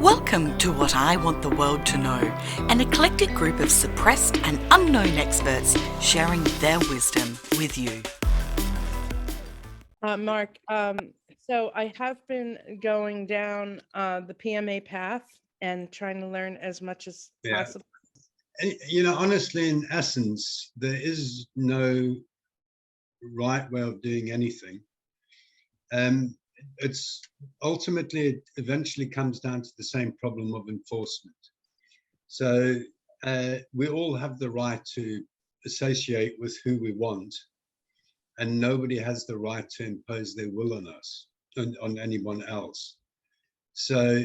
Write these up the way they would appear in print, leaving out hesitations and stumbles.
Welcome to What I Want the World to Know, an eclectic group of suppressed and unknown experts sharing their wisdom with you. Marc, so I have been going down the PMA path and trying to learn as much as possible. You know, honestly, in essence, there is no right way of doing anything. It's ultimately, it eventually comes down to the same problem of enforcement. So we all have the right to associate with who we want, and nobody has the right to impose their will on us, on anyone else. So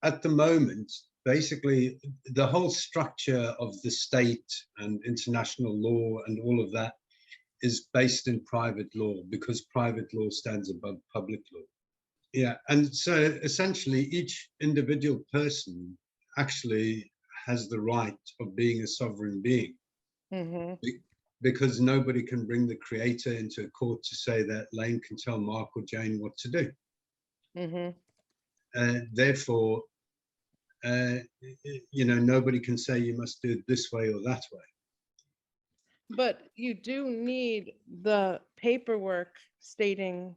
at the moment, basically, the whole structure of the state and international law and all of that is based in private law, because private law stands above public law. Yeah, and so essentially each individual person actually has the right of being a sovereign being, because nobody can bring the creator into a court to say that Lane can tell Mark or Jane what to do. Therefore, you know, nobody can say you must do it this way or that way. But you do need the paperwork stating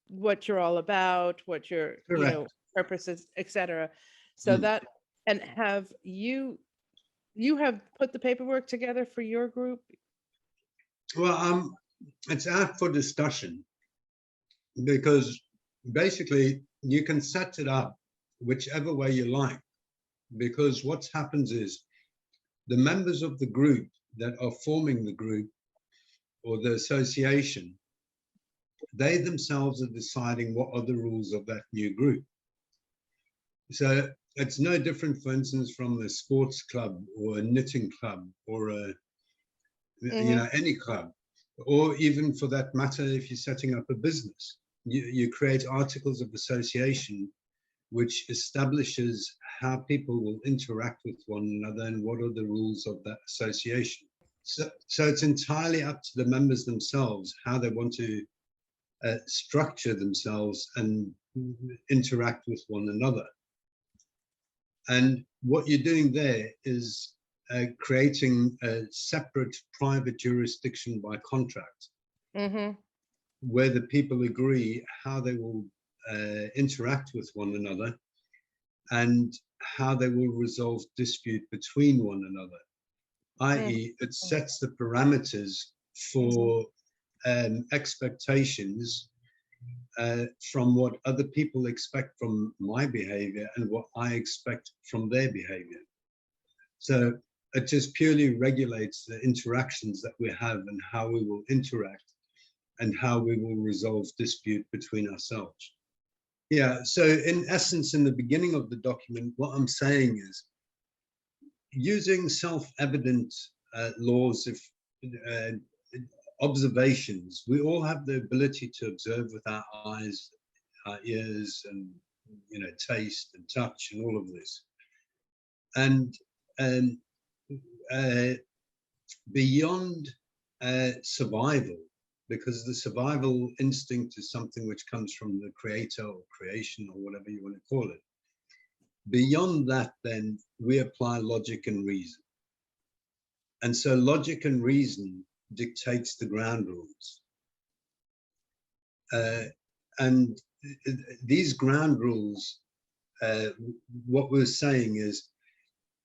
what you're all about, what your purposes, etc. So that, and have you have put the paperwork together for your group? Well, it's out for discussion, because basically you can set it up whichever way you like, because what happens is the members of the group that are forming the group or the association, they themselves are deciding what are the rules of that new group. So it's no different, for instance, from a sports club or a knitting club or a you know, any club, or even for that matter, if you're setting up a business, you create articles of association which establishes how people will interact with one another and what are the rules of that association. So it's entirely up to the members themselves how they want to structure themselves and interact with one another. And what you're doing there is creating a separate private jurisdiction by contract, where the people agree how they will interact with one another and how they will resolve dispute between one another, i.e. it sets the parameters for expectations from what other people expect from my behavior and what I expect from their behavior. So it just purely regulates the interactions that we have and how we will interact and how we will resolve dispute between ourselves. Yeah, so in essence, in the beginning of the document, what I'm saying is using self-evident laws of observations. We all have the ability to observe with our eyes, our ears, and, you know, taste and touch and all of this. And beyond survival, because the survival instinct is something which comes from the creator or creation or whatever you want to call it. Beyond that, then we apply logic and reason. And so logic and reason dictates the ground rules. And these ground rules, what we're saying is,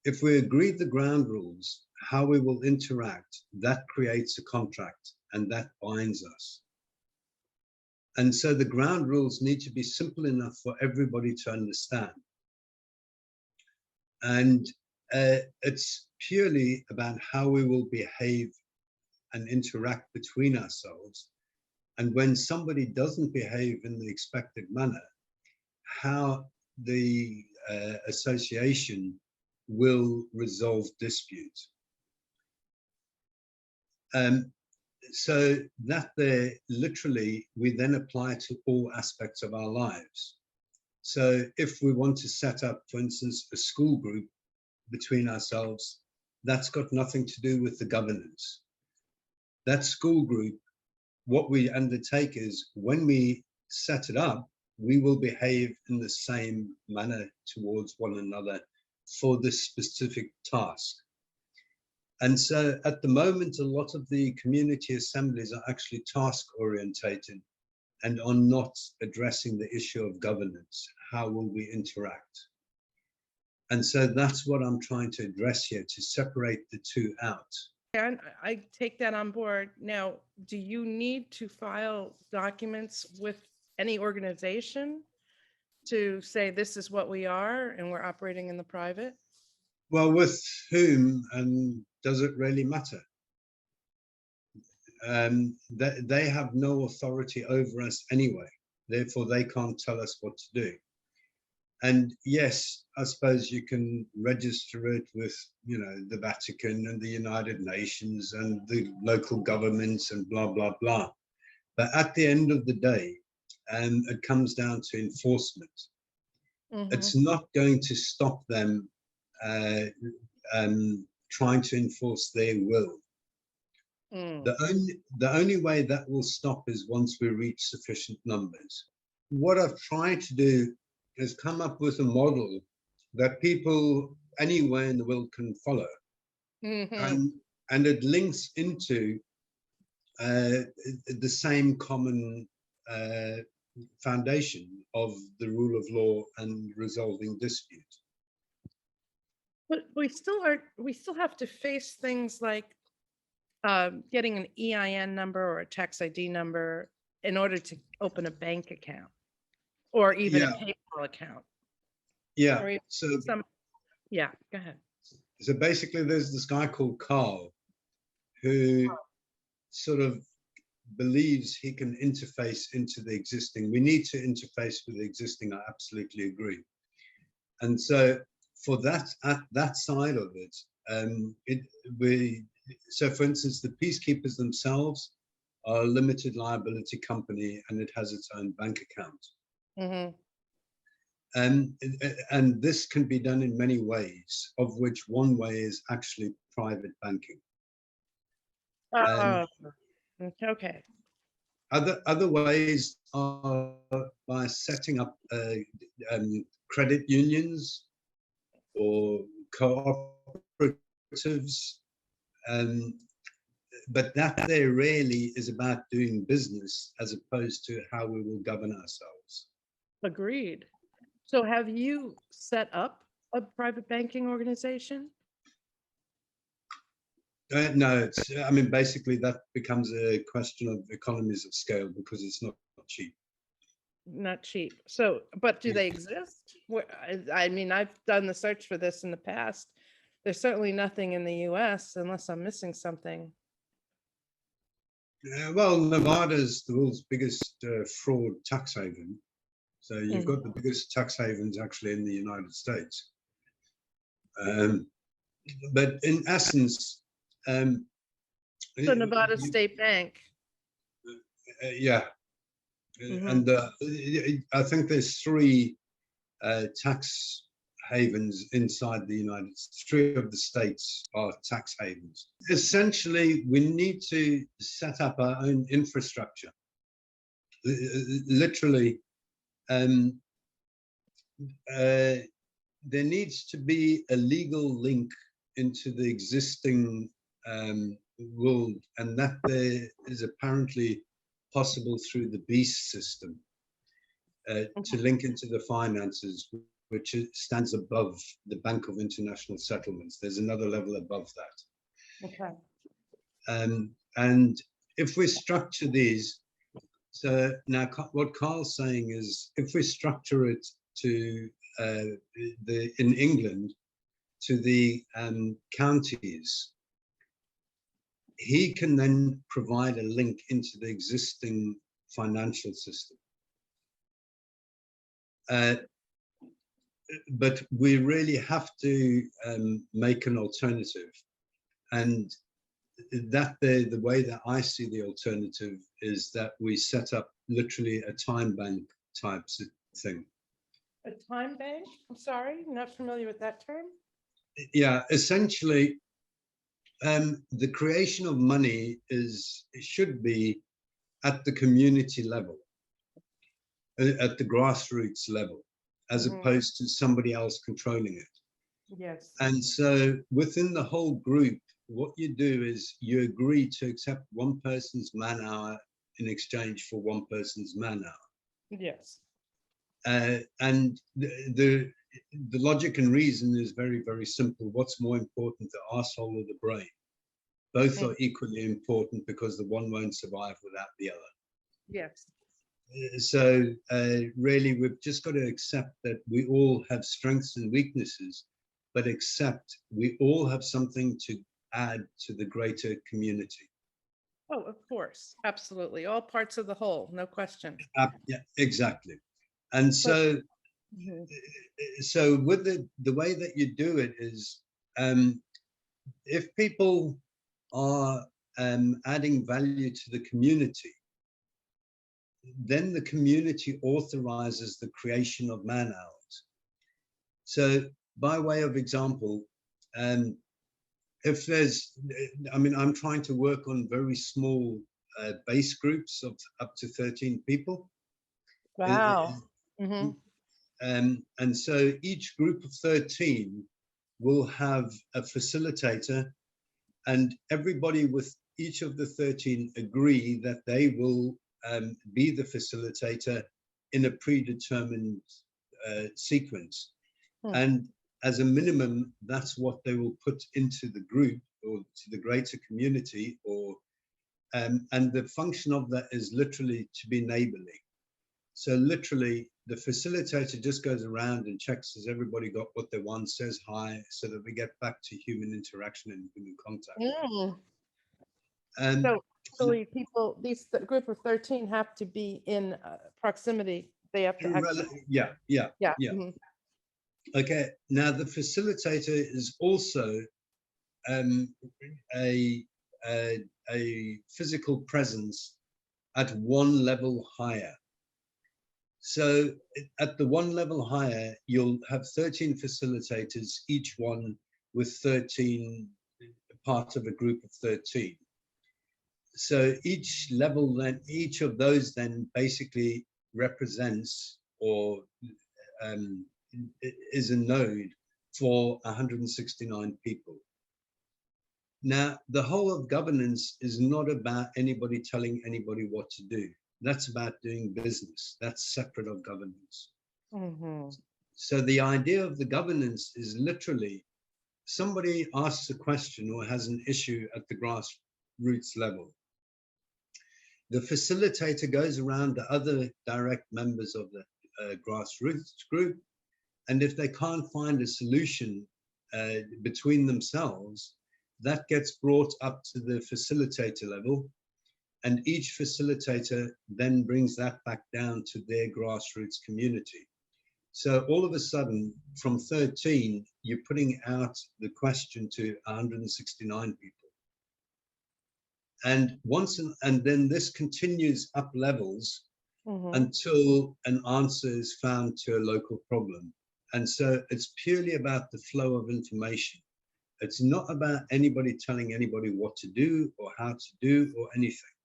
if we agree the ground rules, how we will interact, that creates a contract and that binds us. And so the ground rules need to be simple enough for everybody to understand. And it's purely about how we will behave and interact between ourselves. And when somebody doesn't behave in the expected manner, how the association will resolve disputes. So that there, literally, we then apply to all aspects of our lives. So if we want to set up, for instance, a school group between ourselves, that's got nothing to do with the governance. That school group, what we undertake is, when we set it up, we will behave in the same manner towards one another for this specific task. And so at the moment, a lot of the community assemblies are actually task orientated and are not addressing the issue of governance. How will we interact? And so that's what I'm trying to address here, to separate the two out. And I take that on board. Now, do you need to file documents with any organization to say this is what we are and we're operating in the private? Well, with whom, and does it really matter? They have no authority over us anyway. Therefore, they can't tell us what to do. And yes, I suppose you can register it with, you know, the Vatican and the United Nations and the local governments and blah, blah, blah. But at the end of the day, it comes down to enforcement. It's not going to stop them trying to enforce their will. The only way that will stop is once we reach sufficient numbers. What I've tried to do is come up with a model that people anywhere in the world can follow. And it links into the same common foundation of the rule of law and resolving dispute. But we still have to face things like getting an EIN number or a tax ID number in order to open a bank account or even a PayPal account. Yeah. Yeah, go ahead. So basically there's this guy called Carl who sort of believes he can interface into the existing. We need to interface with the existing, I absolutely agree. And so for that, at that side of it, so for instance, the peacekeepers themselves are a limited liability company and it has its own bank account. And this can be done in many ways, of which one way is actually private banking. Okay. Other ways are by setting up credit unions or cooperatives, but that there really is about doing business as opposed to how we will govern ourselves. Agreed. So have you set up a private banking organization? No, I mean, basically that becomes a question of economies of scale because it's not cheap. Not cheap. So, but do they exist? I mean, I've done the search for this in the past. There's certainly nothing in the US unless I'm missing something. Well, Nevada's the world's biggest fraud tax haven. So you've got the biggest tax havens actually in the United States. But in essence, so Nevada State Bank. Yeah. And I think there's 3 tax havens inside the United States. 3 of the states are tax havens. Essentially, we need to set up our own infrastructure. Literally, there needs to be a legal link into the existing world, and that there is apparently possible through the BEAST system to link into the finances, which stands above the Bank of International Settlements. There's another level above that. Okay. And if we structure these, so now what Carl's saying is, if we structure it to in England to the counties, he can then provide a link into the existing financial system. But we really have to make an alternative. And that the way that I see the alternative is that we set up literally a time bank type thing. A time bank? I'm sorry, not familiar with that term. Yeah, essentially, the creation of money should be at the community level. at the grassroots level, as opposed to somebody else controlling it. Yes. And so within the whole group, what you do is you agree to accept one person's man hour in exchange for one person's man hour. Yes. And the logic and reason is very, very simple. What's more important, the arsehole or the brain? Both are equally important because the one won't survive without the other. Yes. So really, we've just got to accept that we all have strengths and weaknesses, but accept we all have something to add to the greater community. Oh, of course. Absolutely. All parts of the whole, no question. Yeah, exactly. And so, so with the way that you do it is, if people are adding value to the community, then the community authorizes the creation of man hours. So by way of example, if there's, I mean, I'm trying to work on very small base groups of up to 13 people. Wow. And so each group of 13 will have a facilitator, and everybody with each of the 13 agree that they will be the facilitator in a predetermined sequence. And as a minimum, that's what they will put into the group or to the greater community, or and the function of that is literally to be neighborly. So literally, the facilitator just goes around and checks, has everybody got what they want, says hi, so that we get back to human interaction and human contact. So people, these group of 13 have to be in proximity. They have to actually. Yeah. Okay, now the facilitator is also a physical presence at one level higher. So at the one level higher, you'll have 13 facilitators, each one with 13 part of a group of 13. So each level, then each of those then basically represents or is a node for 169 people. Now, the whole of governance is not about anybody telling anybody what to do. That's about doing business. That's separate of governance. So the idea of the governance is literally somebody asks a question or has an issue at the grassroots level. The facilitator goes around to other direct members of the grassroots group, and if they can't find a solution between themselves, that gets brought up to the facilitator level, and each facilitator then brings that back down to their grassroots community. So all of a sudden, from 13, you're putting out the question to 169 people. And and then this continues up levels until an answer is found to a local problem. And so it's purely about the flow of information. It's not about anybody telling anybody what to do or how to do or anything.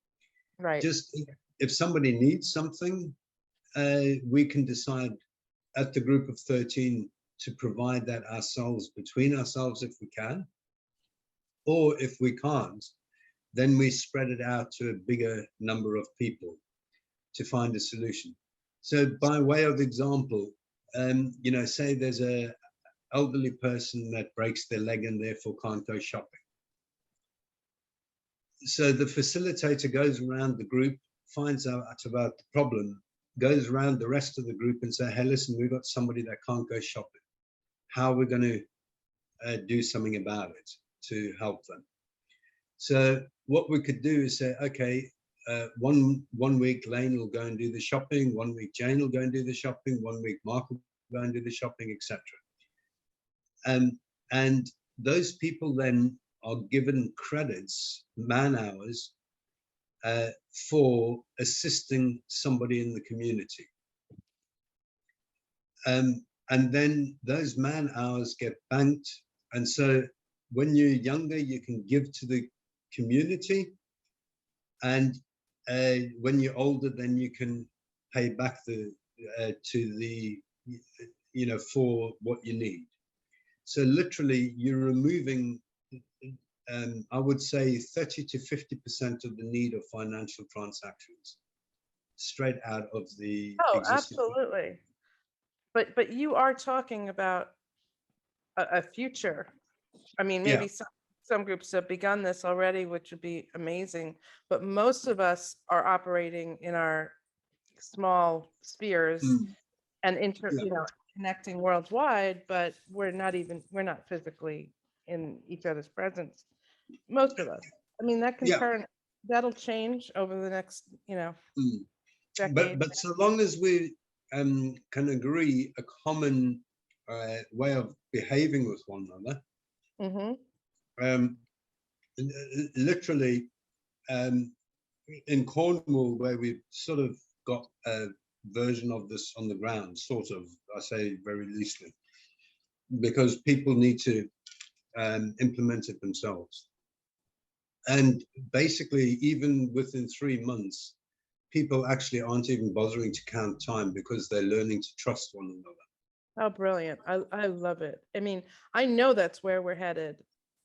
Right. Just if somebody needs something, we can decide at the group of 13 to provide that ourselves, between ourselves if we can, or if we can't, then we spread it out to a bigger number of people to find a solution. So by way of example, you know, say there's a elderly person that breaks their leg and therefore can't go shopping. So the facilitator goes around the group, finds out about the problem, goes around the rest of the group and say, hey, listen, we've got somebody that can't go shopping. How are we going to do something about it to help them? So what we could do is say, okay, one week Lane will go and do the shopping, 1 week Jane will go and do the shopping, 1 week Marc will go and do the shopping, etc. And those people then are given credits, man hours, for assisting somebody in the community. And then those man hours get banked. And so when you're younger, you can give to the community. And when you're older, then you can pay back the to the, for what you need. So literally you're removing, I would say 30 to 50% of the need of financial transactions straight out of the existing. Absolutely. But you are talking about a future. I mean, maybe some groups have begun this already, which would be amazing. But most of us are operating in our small spheres and connecting worldwide, but we're not physically in each other's presence. Most of us. I mean, that'll change over the next, decade. But so long as we can agree a common way of behaving with one another, literally in Cornwall, where we've sort of got a version of this on the ground, sort of, I say very loosely, because people need to implement it themselves. And basically, even within 3 months, people actually aren't even bothering to count time because they're learning to trust one another. Oh, brilliant. I love it. I mean, I know that's where we're headed.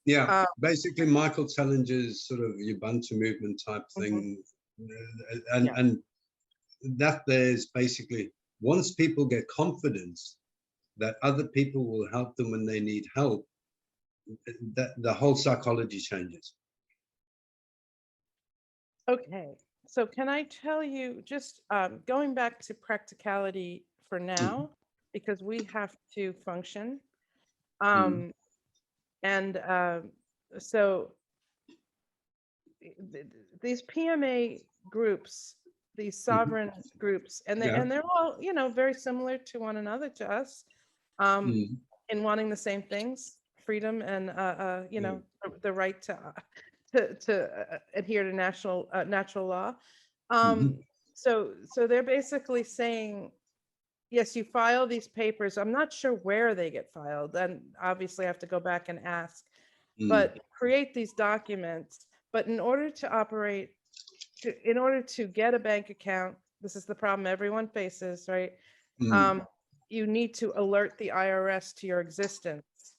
Yeah, basically Michael Tellinger's sort of Ubuntu movement type thing. And that there's basically, once people get confidence that other people will help them when they need help, that the whole psychology changes. Okay, so can I tell you, just going back to practicality for now, because we have to function. So these PMA groups, these sovereign groups, and they're all, very similar to one another, to us, in wanting the same things: freedom and the right to adhere to natural law. So they're basically saying, yes, you file these papers. I'm not sure where they get filed, and obviously I have to go back and ask, but create these documents. But in order to operate, in order to get a bank account, this is the problem everyone faces, right? You need to alert the IRS to your existence,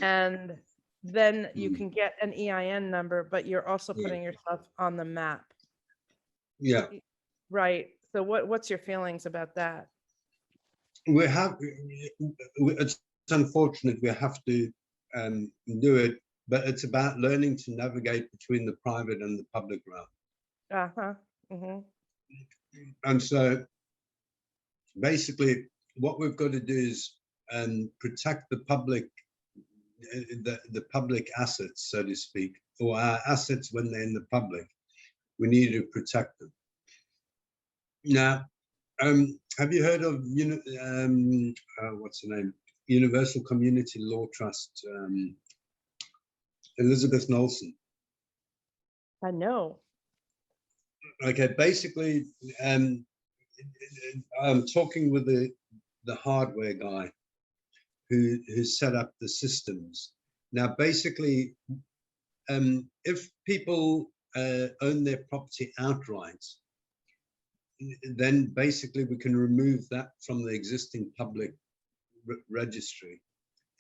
and then you can get an EIN number, but you're also putting yourself on the map. Yeah. Right. So what's your feelings about that? It's unfortunate we have to do it, but it's about learning to navigate between the private and the public realm. And so basically what we've got to do is protect the public, the public assets, so to speak, or our assets when they're in the public. We need to protect them. Now, have you heard of what's the name? Universal Community Law Trust, Elizabeth Knowlson? I know. Okay, basically, I'm talking with the hardware guy who set up the systems. Now, basically, if people own their property outright, then basically we can remove that from the existing public registry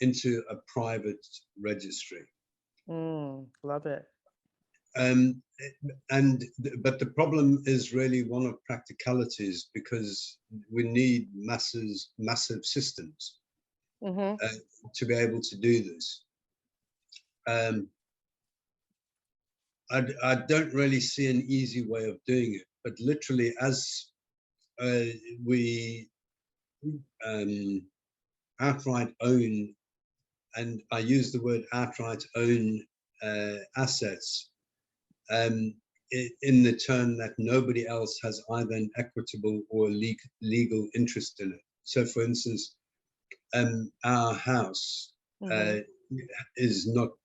into a private registry. Love it. But the problem is really one of practicalities, because we need massive systems to be able to do this. I don't really see an easy way of doing it, but literally as we outright own, and I use the word outright own assets, in the term that nobody else has either an equitable or legal interest in it. So for instance, our house is not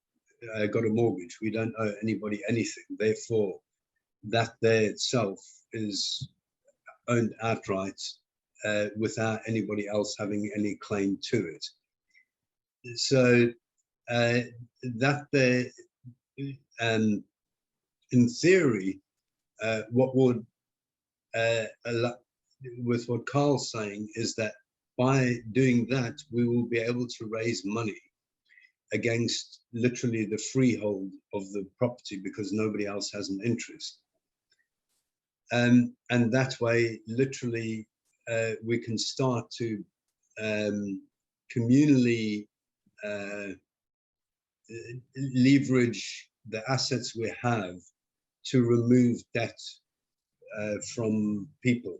got a mortgage. We don't owe anybody anything. Therefore, that there itself is owned outright without anybody else having any claim to it. So that there, in theory, what would with what Carl's saying is that by doing that, we will be able to raise money against literally the freehold of the property because nobody else has an interest. And that way, literally, we can start to communally leverage the assets we have to remove debt from people.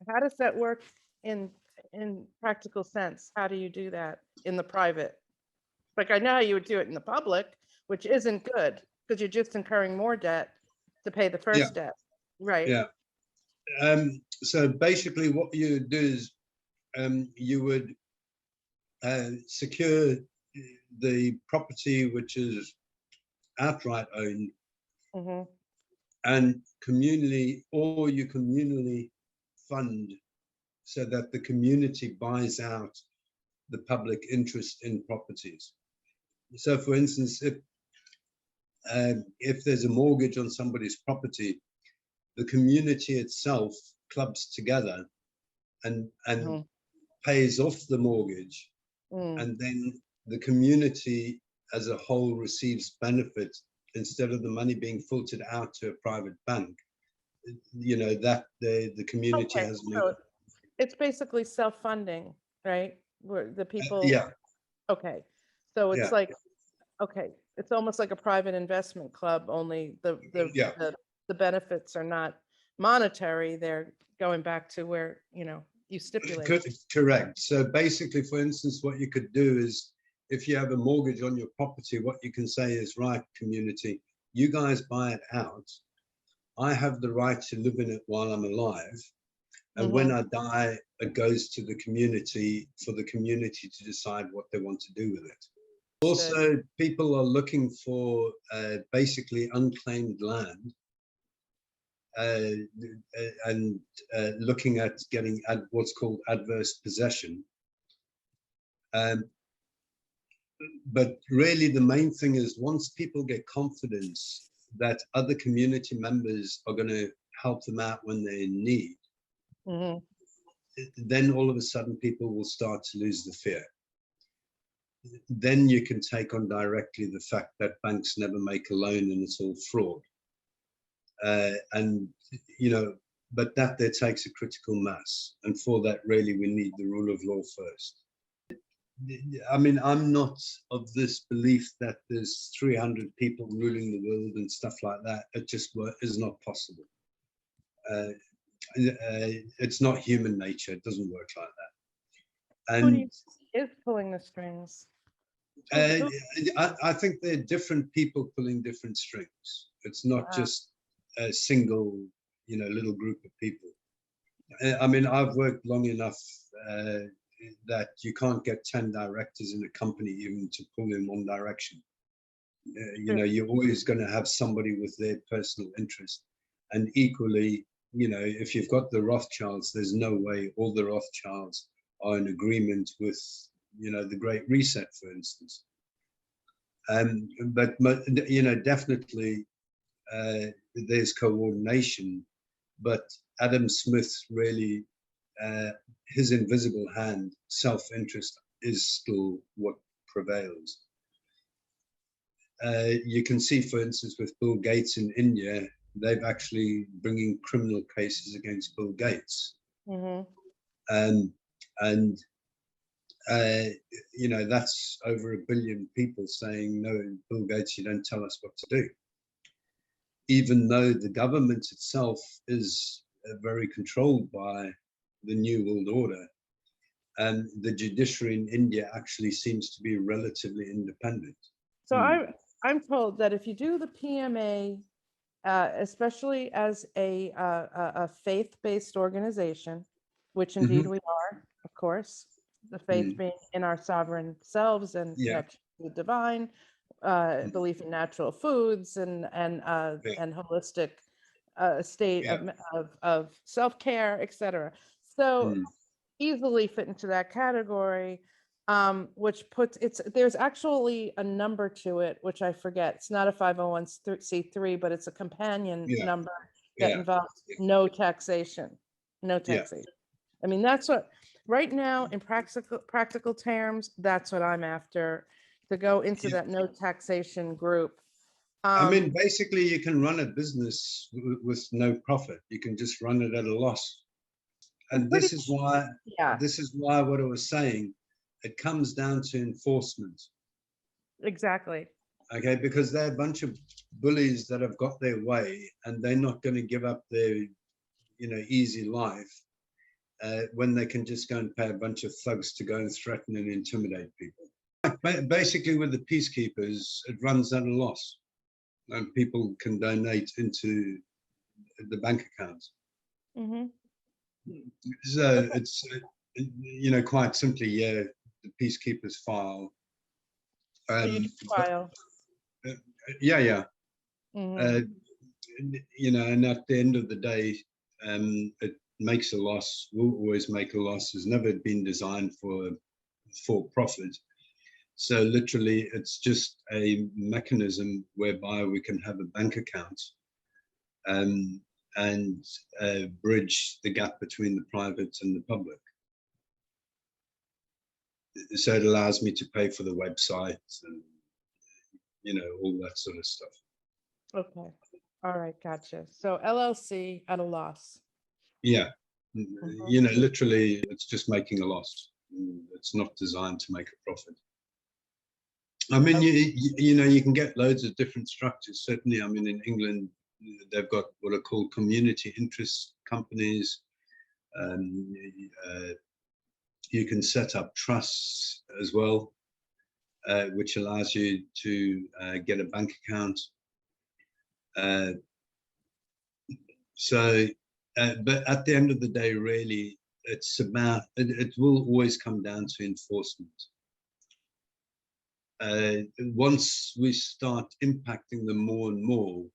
How does that work in practical sense? How do you do that in the private? Like, I know how you would do it in the public, which isn't good because you're just incurring more debt to pay the first debt, right? Yeah. So basically what you do is you would secure the property which is outright owned, and communally, or you communally fund so that the community buys out the public interest in properties. So for instance, if there's a mortgage on somebody's property, the community itself clubs together and pays off the mortgage, and then the community as a whole receives benefit instead of the money being filtered out to a private bank. You know, that the community has so it's basically self-funding, right? Where the people okay, so it's like, okay, it's almost like a private investment club, only the benefits are not monetary, they're going back to where, you know, you stipulate. Correct. So basically, for instance, what you could do is, if you have a mortgage on your property, what you can say is, right, community, you guys buy it out. I have the right to live in it while I'm alive. And when I die, it goes to the community for the community to decide what they want to do with it. Also, people are looking for basically unclaimed land and looking at getting what's called adverse possession. But really the main thing is, once people get confidence that other community members are going to help them out when they're in need, then all of a sudden people will start to lose the fear. Then you can take on directly the fact that banks never make a loan and it's all fraud. And, you know, but that there takes a critical mass. And for that, really, we need the rule of law first. I mean, I'm not of this belief that there's 300 people ruling the world and stuff like that. It just is not possible. It's not human nature. It doesn't work like that. And who is pulling the strings? I think there are different people pulling different strings. It's not just a single, you know, little group of people. I mean, I've worked long enough that you can't get 10 directors in a company even to pull in one direction. You know, you're always going to have somebody with their personal interest. And equally, you know, if you've got the Rothschilds, there's no way all the Rothschilds are in agreement with, you know, the Great Reset, for instance. But you know, definitely there's coordination, but Adam Smith really, his invisible hand, self-interest, is still what prevails. You can see, for instance, with Bill Gates in India, they've actually bringing criminal cases against Bill Gates. And you know, that's over 1 billion people saying, no, Bill Gates, you don't tell us what to do. Even though the government itself is very controlled by the New World Order, and the judiciary in India actually seems to be relatively independent. So I'm told that if you do the PMA, especially as a faith-based organization, which indeed we are, of course, the faith being in our sovereign selves and connection to the divine, belief in natural foods and holistic state of self-care, etc. So easily fit into that category, which puts there's actually a number to it, which I forget. It's not a 501c3, but it's a companion number that involves no taxation. no taxation. I mean, that's what, right now, in practical terms, that's what I'm after, to go into that no taxation group. I mean, basically, you can run a business with no profit. You can just run it at a loss. And this is why what I was saying, it comes down to enforcement. Exactly. Okay, because they're a bunch of bullies that have got their way, and they're not going to give up their, easy life when they can just go and pay a bunch of thugs to go and threaten and intimidate people. Basically, with the peacekeepers, it runs at a loss, and people can donate into the bank accounts. Mm-hmm. So it's, quite simply, the peacekeepers file. File. Yeah. Mm-hmm. And at the end of the day, it makes a loss, will always make a loss. It's never been designed for profit. So literally, it's just a mechanism whereby we can have a bank account and bridge the gap between the private and the public. So it allows me to pay for the website and, all that sort of stuff. Okay. All right. Gotcha. So LLC at a loss. Yeah. Mm-hmm. Literally, it's just making a loss. It's not designed to make a profit. I mean, okay. You can get loads of different structures. Certainly, I mean, in England, they've got what are called community interest companies. You can set up trusts as well, which allows you to get a bank account. But at the end of the day, really, it's about, it will always come down to enforcement. Once we start impacting them more and more,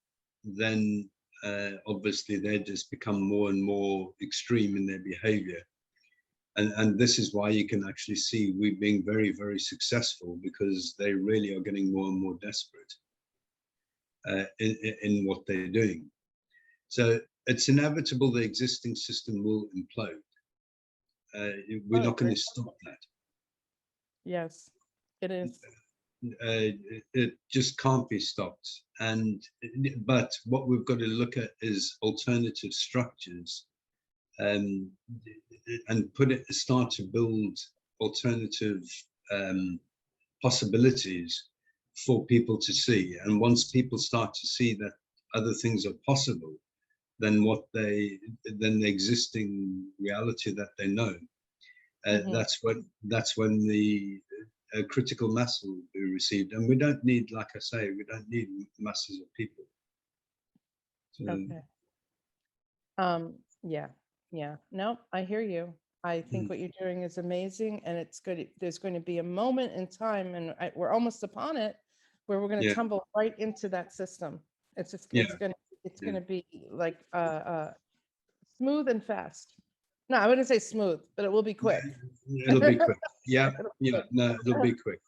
then obviously they just become more and more extreme in their behavior. And this is why you can actually see we're being very, very successful, because they really are getting more and more desperate in what they're doing. So it's inevitable the existing system will implode. We're not going to stop that. Yes, it is. It just can't be stopped. But what we've got to look at is alternative structures, and start to build alternative possibilities for people to see. And once people start to see that other things are possible than the existing reality that they know, that's when the critical mass will be received. And we don't need, like I say, we don't need masses of people. So, okay. Yeah. No, I hear you. I think what you're doing is amazing, and it's good. There's going to be a moment in time, and we're almost upon it, where we're going to tumble right into that system. It's just it's going to be like smooth and fast. No, I wouldn't say smooth, but it will be quick. It'll be quick. Yeah. No, it'll be quick.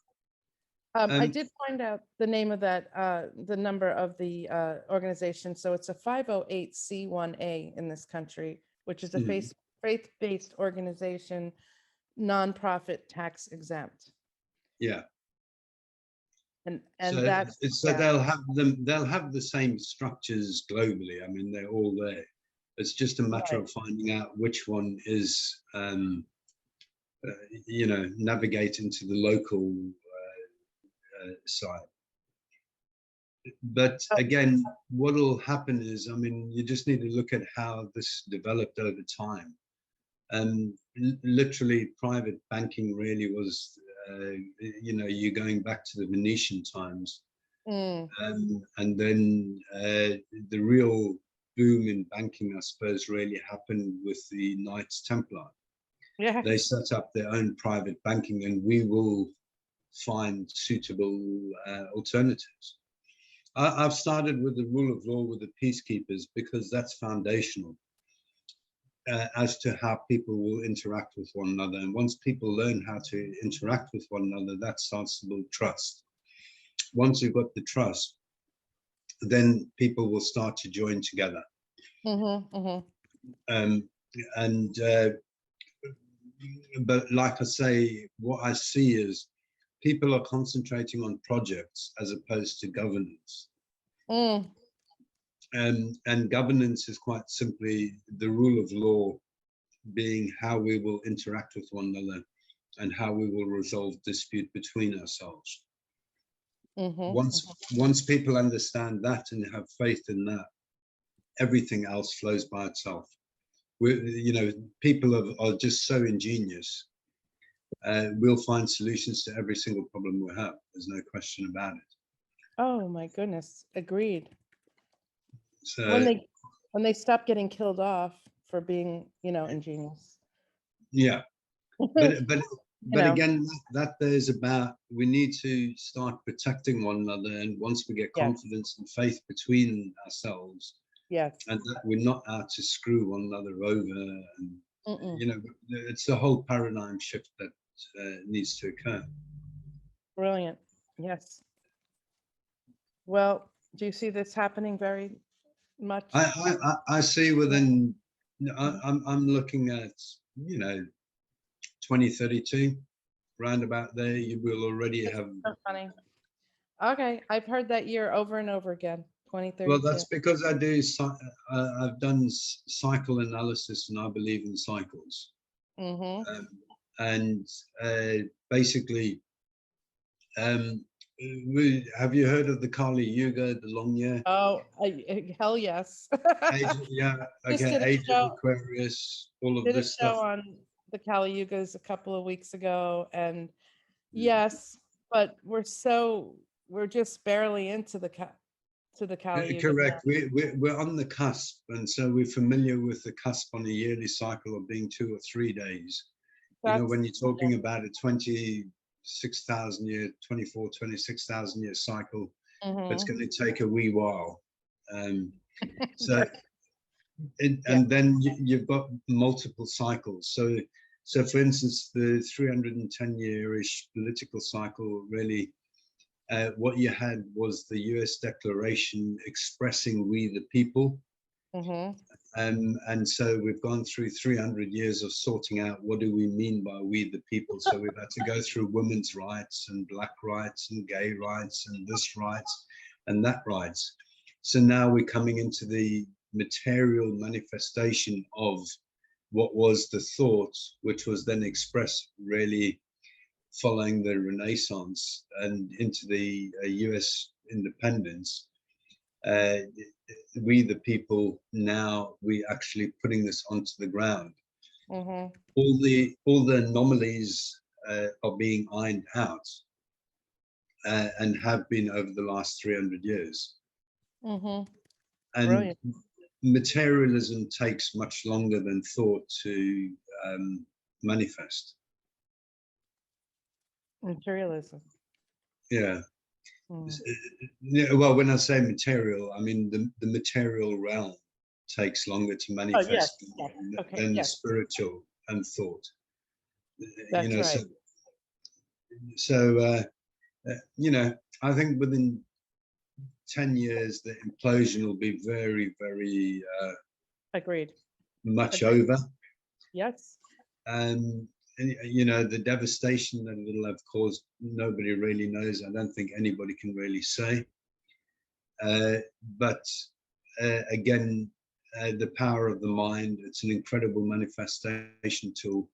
I did find out the name of that, the number of the organization. So it's a 508c1a in this country, which is a faith-based organization, nonprofit, tax exempt. Yeah. And so that's they'll have the same structures globally. I mean, they're all there. It's just a matter of finding out which one is, navigate into the local side. But again, what will happen is, I mean, you just need to look at how this developed over time. And literally, private banking really was, you're going back to the Venetian times. And then the real boom in banking, I suppose, really happened with the Knights Templar. Yeah. They set up their own private banking, and we will find suitable alternatives. I've started with the rule of law with the peacekeepers, because that's foundational as to how people will interact with one another. And once people learn how to interact with one another, that starts to build trust. Once you've got the trust, then people will start to join together. And but like I say, what I see is people are concentrating on projects as opposed to governance. And governance is quite simply the rule of law being how we will interact with one another and how we will resolve dispute between ourselves. Once people understand that and have faith in that, everything else flows by itself. People are just so ingenious. We'll find solutions to every single problem we have. There's no question about it. Oh my goodness, agreed. So when they stop getting killed off for being, ingenious. Yeah, but again, that there's about, we need to start protecting one another, and once we get confidence and faith between ourselves, yes, and that we're not out to screw one another over, and it's the whole paradigm shift that needs to occur. Brilliant. Yes. Well, do you see this happening very much? I see within, I'm looking at 2032, round about there, you will already have. So funny. Okay, I've heard that year over and over again. 2032. Well, that's because I've done cycle analysis, and I believe in cycles. And basically, have you heard of the Kali Yuga, the long year? Oh, hell yes. Age of Aquarius, all of this stuff. Did a show on the Kali Yugas a couple of weeks ago, and yes, but we're just barely into the Kali Yuga. Correct. We're on the cusp, and so we're familiar with the cusp on a yearly cycle of being 2 or 3 days. When you're talking about a 26,000 year, 26,000 year cycle, it's going to take a wee while. And then you've got multiple cycles. So for instance, the 310-year-ish political cycle, really, what you had was the US Declaration expressing we the people. And so we've gone through 300 years of sorting out what do we mean by we the people. So we've had to go through women's rights and black rights and gay rights and this rights and that rights. So now we're coming into the material manifestation of what was the thought, which was then expressed really following the Renaissance and into the US independence. We the people, now we actually putting this onto the ground. All the anomalies are being ironed out, and have been over the last 300 years. And Brilliant. Materialism takes much longer than thought to manifest. Materialism. Yeah. Well, when I say material, I mean the material realm takes longer to manifest than the spiritual and thought. That's right. So I think within 10 years the implosion will be very, very agreed. Much over. Yes. The devastation that it'll have caused, nobody really knows. I don't think anybody can really say. But again, the power of the mind, it's an incredible manifestation tool.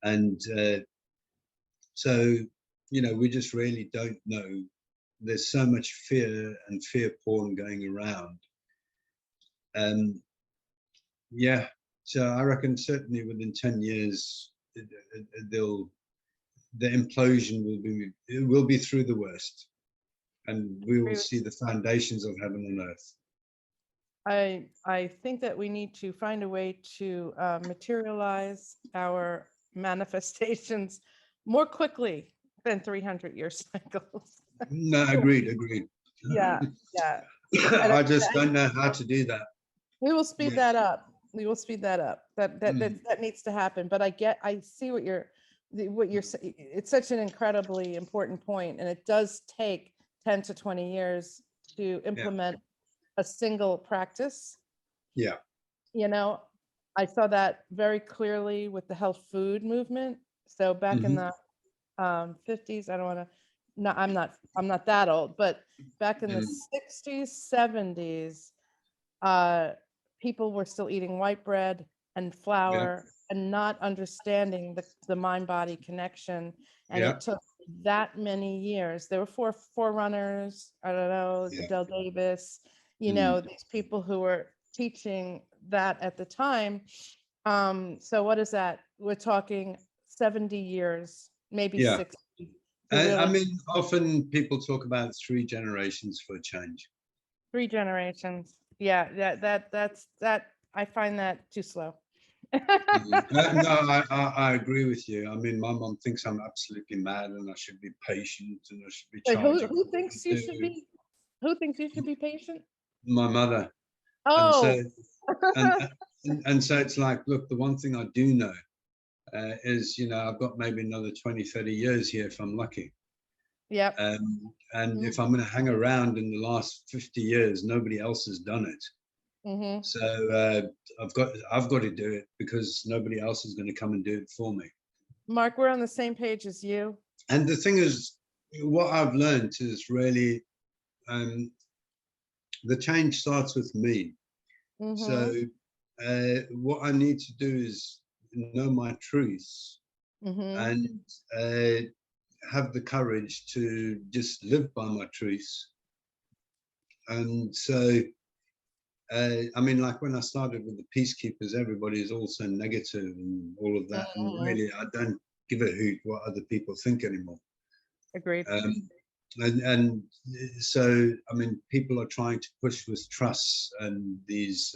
And so, we just really don't know. There's so much fear and fear porn going around. So I reckon certainly within 10 years, the implosion will be through the worst, and we will see the foundations of heaven and earth. I think that we need to find a way to materialize our manifestations more quickly than 300-year cycles. No, agreed. Yeah. I just don't know how to do that. We will speed that up. That needs to happen. But I see what you're saying. It's such an incredibly important point, and it does take 10 to 20 years to implement a single practice. Yeah. I saw that very clearly with the health food movement. So back in the 50s, I don't want to, no, I'm not that old, but back in the 60s, 70s, people were still eating white bread and Yeah, flour and not understanding the mind-body connection. And yeah, it took that many years. There were four forerunners, I don't know, yeah. Del Davis, you Mm, know, these people who were teaching that at the time. So what is that? We're talking 70 years, maybe yeah. 60 to I really mean, often people talk about 3 generations for a change. 3 generations. Yeah, that I find that too slow. No, I agree with you. I mean, my mom thinks I'm absolutely mad and I should be patient and I should be Wait, charging who for what I thinks you should do. be? Who thinks you should be patient? My mother. And so, Oh, and, and so it's like, look, the one thing I do know is, I've got maybe another 20, 30 years here if I'm lucky. yep. And if I'm going to hang around in the last 50 years, nobody else has done it. Mm-hmm. So I've got to do it because nobody else is going to come and do it for me. Mark, we're on the same page as you. And the thing is, what I've learned is really the change starts with me. So what I need to do is know my truths and have the courage to just live by my truths. And so, I mean, like when I started with the peacekeepers, everybody is also negative and all of that. And really, I don't give a hoot what other people think anymore. Agreed. And so, I mean, people are trying to push with trusts and these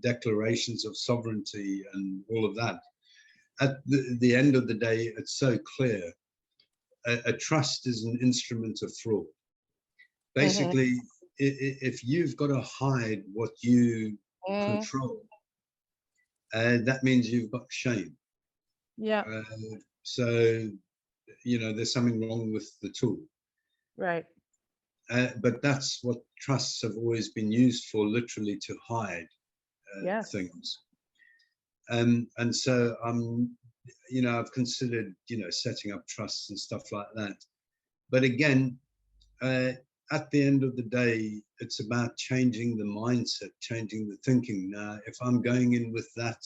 declarations of sovereignty and all of that. At the end of the day, it's so clear. A trust is an instrument of fraud. Basically, if you've got to hide what you control, that means you've got shame. Yeah. So, there's something wrong with the tool. Right. But that's what trusts have always been used for, literally to hide things. And so I've considered, setting up trusts and stuff like that. But again, at the end of the day, it's about changing the mindset, changing the thinking. Now, if I'm going in with that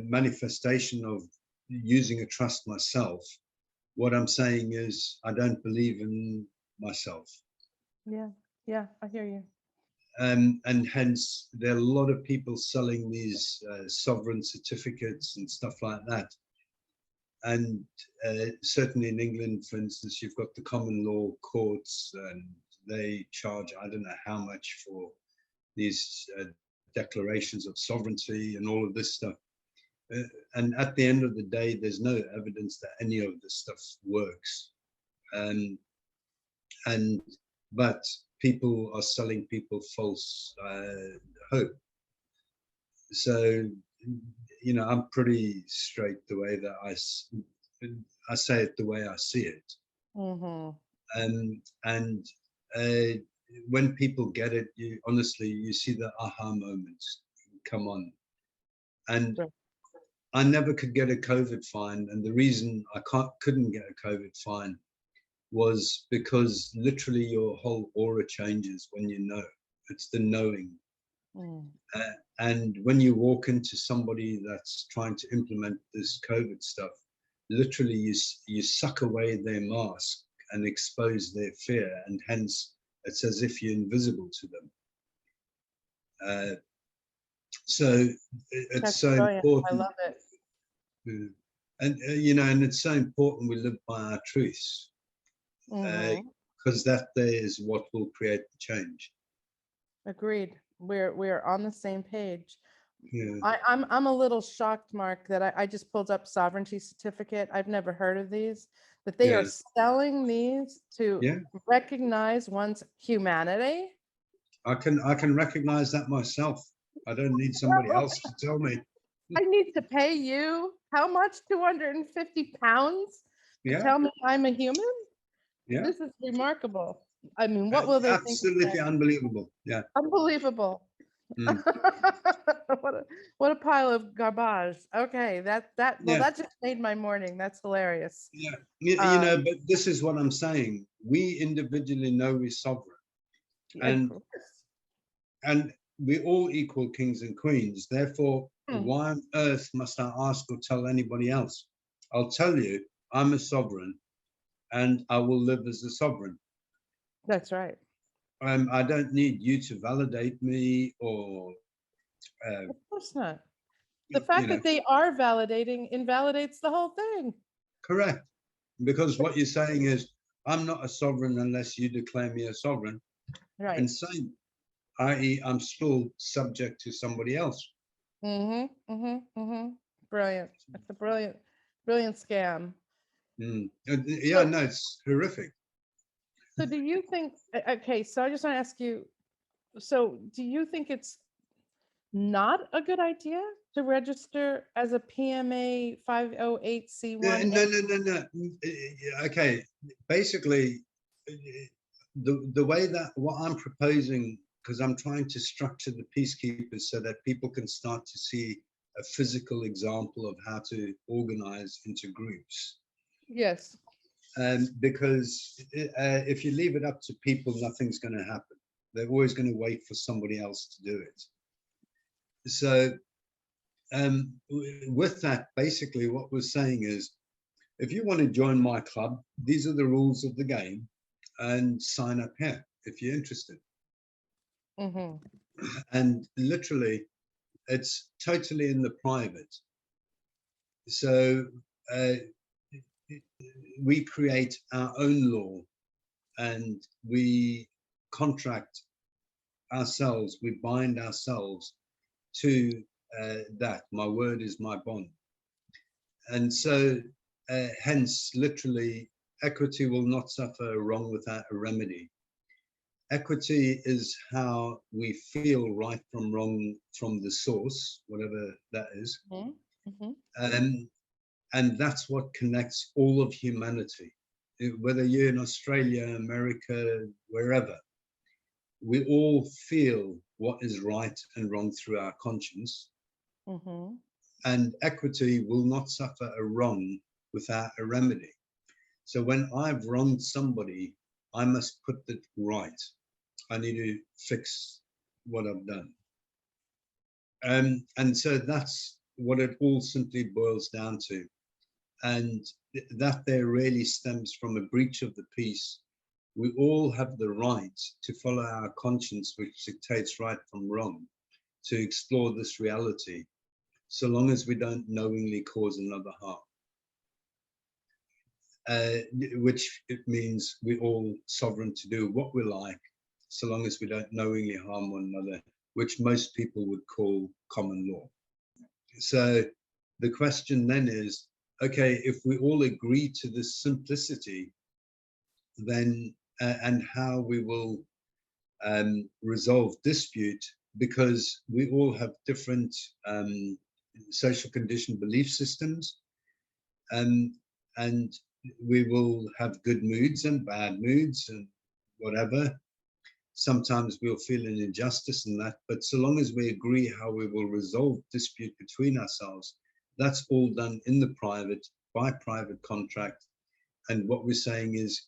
manifestation of using a trust myself, what I'm saying is I don't believe in myself. Yeah, I hear you. And hence there are a lot of people selling these sovereign certificates and stuff like that. And certainly in England, for instance, you've got the common law courts and they charge, I don't know how much for these declarations of sovereignty and all of this stuff. And at the end of the day, there's no evidence that any of this stuff works. But people are selling people false hope. So, I'm pretty straight the way that I say it the way I see it. And when people get it, you see the aha moments come on. And I never could get a COVID fine, and the reason I couldn't get a COVID fine was because literally your whole aura changes when you know. It's the knowing. And when you walk into somebody that's trying to implement this COVID stuff, literally you suck away their mask and expose their fear, and hence it's as if you're invisible to them. So it's That's so brilliant. important. I love it. And it's so important we live by our truths, because that there is what will create the change. Agreed. We're on the same page. Yeah. I'm a little shocked, Mark, that I just pulled up sovereignty certificate. I've never heard of these, that they are selling these to recognize one's humanity. I can recognize that myself. I don't need somebody else to tell me. I need to pay you how much? 250 pounds to tell me I'm a human? Yeah. This is remarkable. I mean, what will they think? Absolutely unbelievable. Yeah. Unbelievable. Mm. What a pile of garbage. Okay, well, Yeah, that just made my morning. That's hilarious. yeah. Um, But this is what I'm saying. We individually know we're sovereign, yeah, of and course. we're all equal kings and queens. Therefore, Hmm, why on earth must I ask or tell anybody else? I'll tell you, I'm a sovereign, and I will live as a sovereign. that's right. I don't need you to validate me or, Of course not. The you fact know, that they are validating invalidates the whole thing. correct. Because what you're saying is, I'm not a sovereign unless you declare me a sovereign. Right. And same, i.e., I'm still subject to somebody else. Mm-hmm. Mm-hmm. Mm-hmm. Brilliant. That's a brilliant scam. Yeah, So, no, it's horrific. so do you think, okay, so I just want to ask you, so do you think it's not a good idea to register as a PMA Yeah, 508c1? no. Okay, basically, the way that what I'm proposing, because I'm trying to structure the peacekeepers so that people can start to see a physical example of how to organize into groups. Yes. Because if you leave it up to people, nothing's going to happen. They're always going to wait for somebody else to do it. So with that, basically what we're saying is, if you want to join my club, these are the rules of the game, and sign up here if you're interested. Mm-hmm. And literally, it's totally in the private. So we create our own law, and we contract ourselves, we bind ourselves to that. My word is my bond. And so hence, literally, equity will not suffer a wrong without a remedy. Equity is how we feel right from wrong from the source, whatever that is. Mm-hmm. And that's what connects all of humanity. Whether you're in Australia, America, wherever, we all feel what is right and wrong through our conscience. Mm-hmm. And equity will not suffer a wrong without a remedy. So when I've wronged somebody, I must put it right. I need to fix what I've done. And so that's what it all simply boils down to. And that there really stems from a breach of the peace. We all have the right to follow our conscience, which dictates right from wrong, to explore this reality, so long as we don't knowingly cause another harm. Which it means we're all sovereign to do what we like, so long as we don't knowingly harm one another, which most people would call common law. So the question then is, okay, if we all agree to this simplicity, then and how we will resolve dispute, because we all have different social conditioned belief systems, and we will have good moods and bad moods and whatever. Sometimes we'll feel an injustice in that, but so long as we agree how we will resolve dispute between ourselves, that's all done in the private, by private contract. And what we're saying is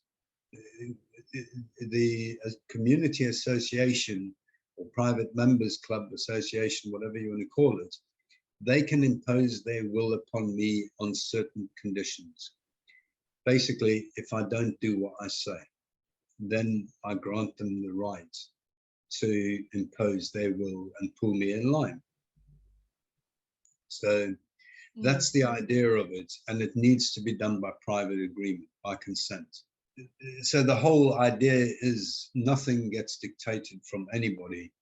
the community association or private members club association, whatever you want to call it, they can impose their will upon me on certain conditions. Basically, if I don't do what I say, then I grant them the right to impose their will and pull me in line. So that's the idea of it, and it needs to be done by private agreement, by consent. So the whole idea is nothing gets dictated from anybody,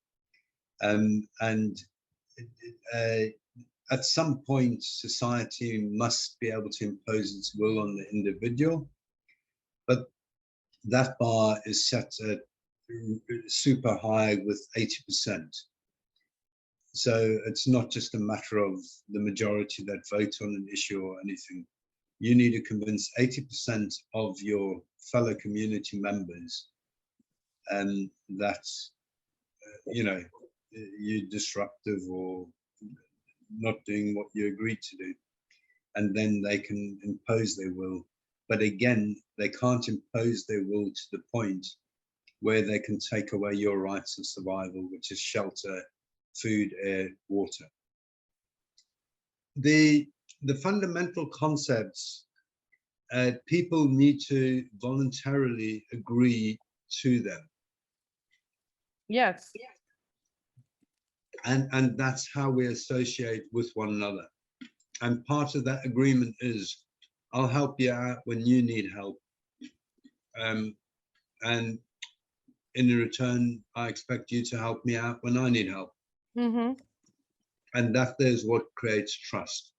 and at some point society must be able to impose its will on the individual, but that bar is set at super high with 80%. So it's not just a matter of the majority that vote on an issue or anything. You need to convince 80% of your fellow community members, and that, you're disruptive or not doing what you agreed to do. And then they can impose their will. But again, they can't impose their will to the point where they can take away your rights of survival, which is shelter, food, air, water. The fundamental concepts, people need to voluntarily agree to them. Yes. And that's how we associate with one another. And part of that agreement is, I'll help you out when you need help. And in return, I expect you to help me out when I need help. Mm-hmm. And that is what creates trust.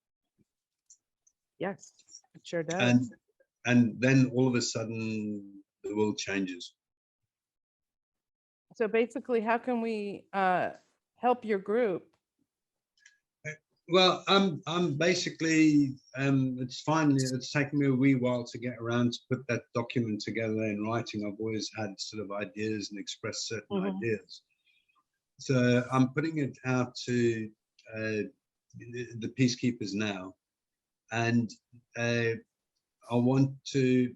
Yes, it sure does. And then all of a sudden, the world changes. So basically, how can we help your group? Well, I'm basically, it's taken me a wee while to get around to put that document together in writing. I've always had sort of ideas and expressed certain ideas. So I'm putting it out to the peacekeepers now. And I want to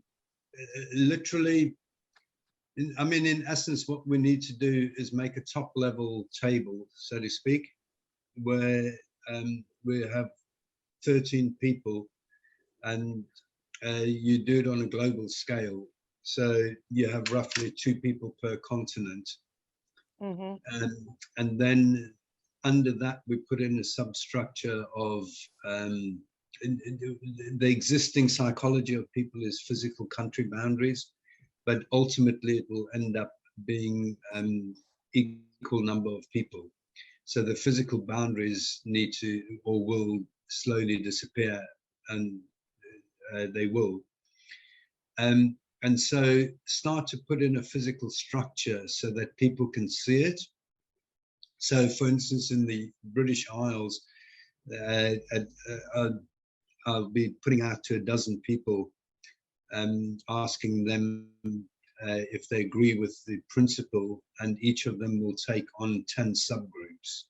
literally, I mean, in essence, what we need to do is make a top level table, so to speak, where we have 13 people, and you do it on a global scale. So you have roughly 2 people per continent. And then under that, we put in a substructure of the existing psychology of people is physical country boundaries, but ultimately it will end up being equal number of people. So the physical boundaries need to, or will slowly disappear, and they will. And so start to put in a physical structure so that people can see it. So for instance, in the British Isles, I'll be putting out to 12 people, asking them if they agree with the principle, and each of them will take on 10 subgroups,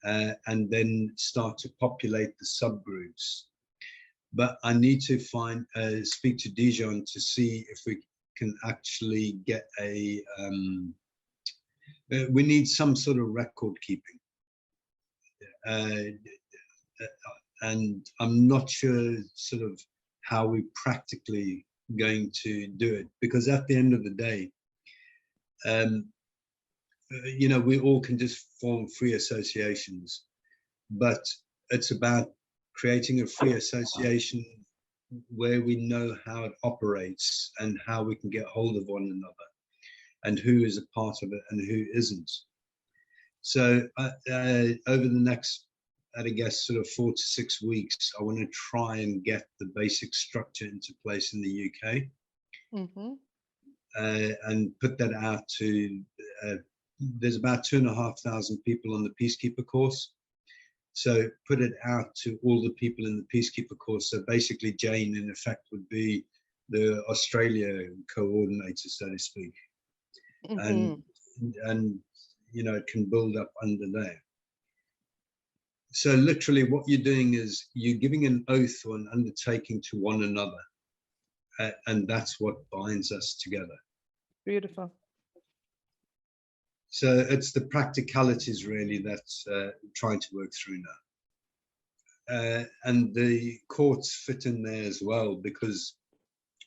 and then start to populate the subgroups. But I need to speak to Dijon to see if we can actually get we need some sort of record keeping. And I'm not sure sort of how we practically going to do it, because at the end of the day, you know, we all can just form free associations, but it's about creating a free association where we know how it operates and how we can get hold of one another and who is a part of it and who isn't. So over the next, I guess, sort of 4 to 6 weeks, I want to try and get the basic structure into place in the UK, and put that out to, there's about 2,500 people on the Peacekeeper course. So put it out to all the people in the Peacekeeper course. So basically Jane, in effect, would be the Australia coordinator, so to speak. And you know, it can build up under there. So literally what you're doing is you're giving an oath or an undertaking to one another, and that's what binds us together. Beautiful. So it's the practicalities really that's trying to work through now. And the courts fit in there as well, because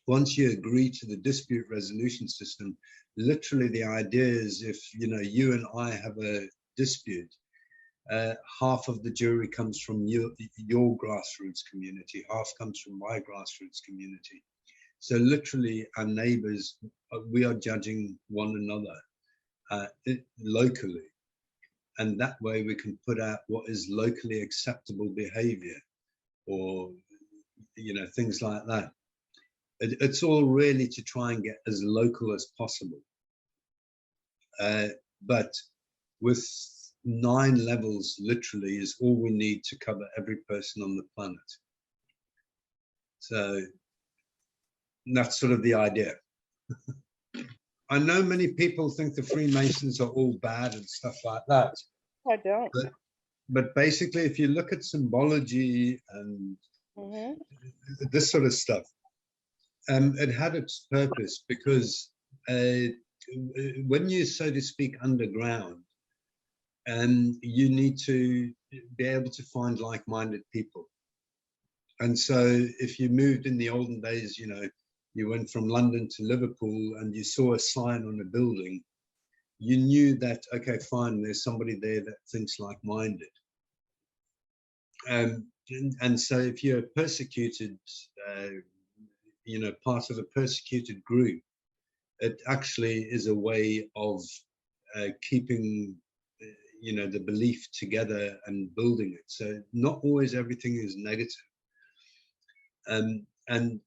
once you agree to the dispute resolution system, literally the idea is, if you know, you and I have a dispute, half of the jury comes from your grassroots community, half comes from my grassroots community. So literally our neighbors, we are judging one another locally, and that way we can put out what is locally acceptable behavior, or you know, things like that. It's all really to try and get as local as possible, but with 9 levels literally is all we need to cover every person on the planet. So that's sort of the idea. I know many people think the Freemasons are all bad and stuff like that. I don't. But basically, if you look at symbology and this sort of stuff, it had its purpose because when you, so to speak, underground, you need to be able to find like-minded people. And so if you moved in the olden days, you know, you went from London to Liverpool and you saw a sign on a building, you knew that, okay, fine, there's somebody there that thinks like-minded. And so if you're persecuted, you know, part of a persecuted group, it actually is a way of keeping, you know, the belief together and building it. So not always everything is negative. And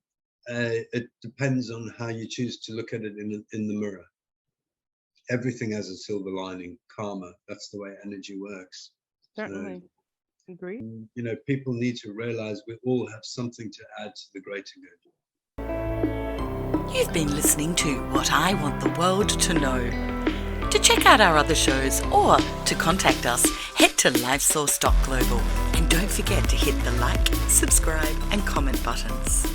it depends on how you choose to look at it in the mirror. Everything has a silver lining, karma. That's the way energy works. Certainly. Agree. You know, people need to realize we all have something to add to the greater good. You've been listening to What I Want the World to Know. To check out our other shows or to contact us, head to LifeSource.global and don't forget to hit the like, subscribe and comment buttons.